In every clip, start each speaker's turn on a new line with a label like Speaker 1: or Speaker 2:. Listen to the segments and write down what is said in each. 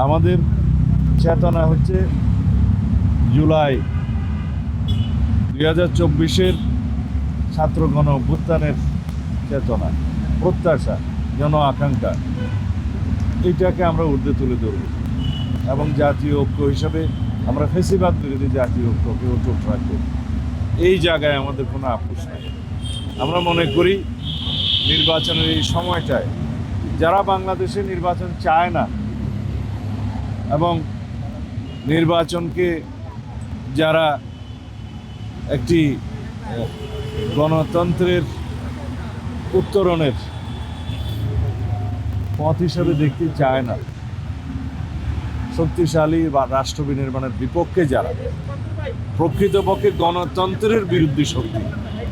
Speaker 1: আমাদের চেতনা হচ্ছে জুলাই 2024-এর ছাত্র গণ অভ্যুত্থানের চেতনা, প্রত্যাশা, জন আকাঙ্ক্ষা, এইটাকে আমরা ঊর্ধ্বে তুলে ধরব এবং জাতীয় ঐক্য হিসাবে আমরা ফেসিবাদ বিরোধী জাতীয় ঐক্যকে অটুট রাখব। এই জায়গায় আমাদের কোনো আপোষ নেই। আমরা মনে করি নির্বাচনের এই সময়টায় যারা বাংলাদেশে নির্বাচন চায় না এবং নির্বাচনকে যারা একটি গণতন্ত্রের উত্তরণের পথ হিসেবে দেখতে চায় না, শক্তিশালী বা রাষ্ট্র বিনির্মাণের বিপক্ষে যারা প্রকৃতপক্ষে গণতন্ত্রের বিরুদ্ধে শক্তি,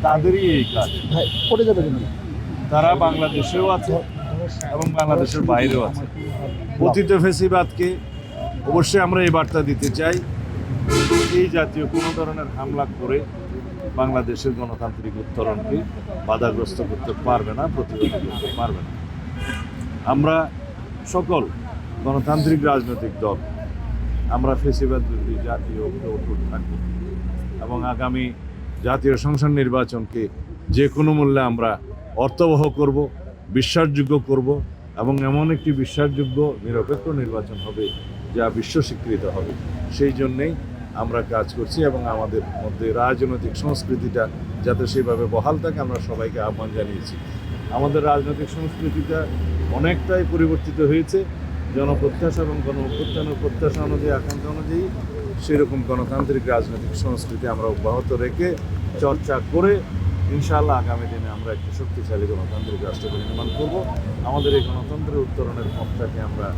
Speaker 1: তাদেরই এই কাজ। তারা বাংলাদেশেও আছে এবং বাংলাদেশের বাইরেও আছে। অতীত ফেসিবাদকে অবশ্যই আমরা এই বার্তা দিতে চাই, এই জাতীয় কোনো ধরনের হামলা করে বাংলাদেশের গণতান্ত্রিক উত্তরণকে বাধাগ্রস্ত করতে পারবে না, প্রতিরোধ করতে পারবে না। আমরা সকল গণতান্ত্রিক রাজনৈতিক দল আমরা ফেসিবাদ বিরোধী জাতীয় ঐক্যে অটুট থাকব এবং আগামী জাতীয় সংসদ নির্বাচনকে যে কোনো মূল্যে আমরা অর্থবহ করব, বিশ্বাসযোগ্য করব এবং এমন একটি বিশ্বাসযোগ্য নিরপেক্ষ নির্বাচন হবে যা বিশ্ব স্বীকৃত হবে। সেই জন্যেই আমরা কাজ করছি এবং আমাদের মধ্যে রাজনৈতিক সংস্কৃতিটা যাতে সেভাবে বহাল থাকে আমরা সবাইকে আহ্বান জানিয়েছি। আমাদের রাজনৈতিক সংস্কৃতিটা অনেকটাই পরিবর্তিত হয়েছে, জনপ্রত্যাশা এবং গণ অভ্যুত্থানের প্রত্যাশা অনুযায়ী, আকাঙ্ক্ষা অনুযায়ী সেরকম গণতান্ত্রিক রাজনৈতিক সংস্কৃতি আমরা অব্যাহত রেখে চর্চা করে ইনশাআল্লাহ আগামী দিনে আমরা একটি শক্তিশালী গণতান্ত্রিক রাষ্ট্র নির্মাণ করব। আমাদের এই গণতন্ত্রের উত্তরণের পথটাকে আমরা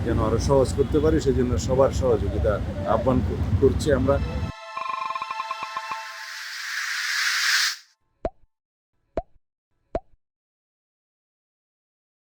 Speaker 1: যেন আরও সহজ করতে পারি সেজন্য সবার সহযোগিতা আহ্বান করছি আমরা।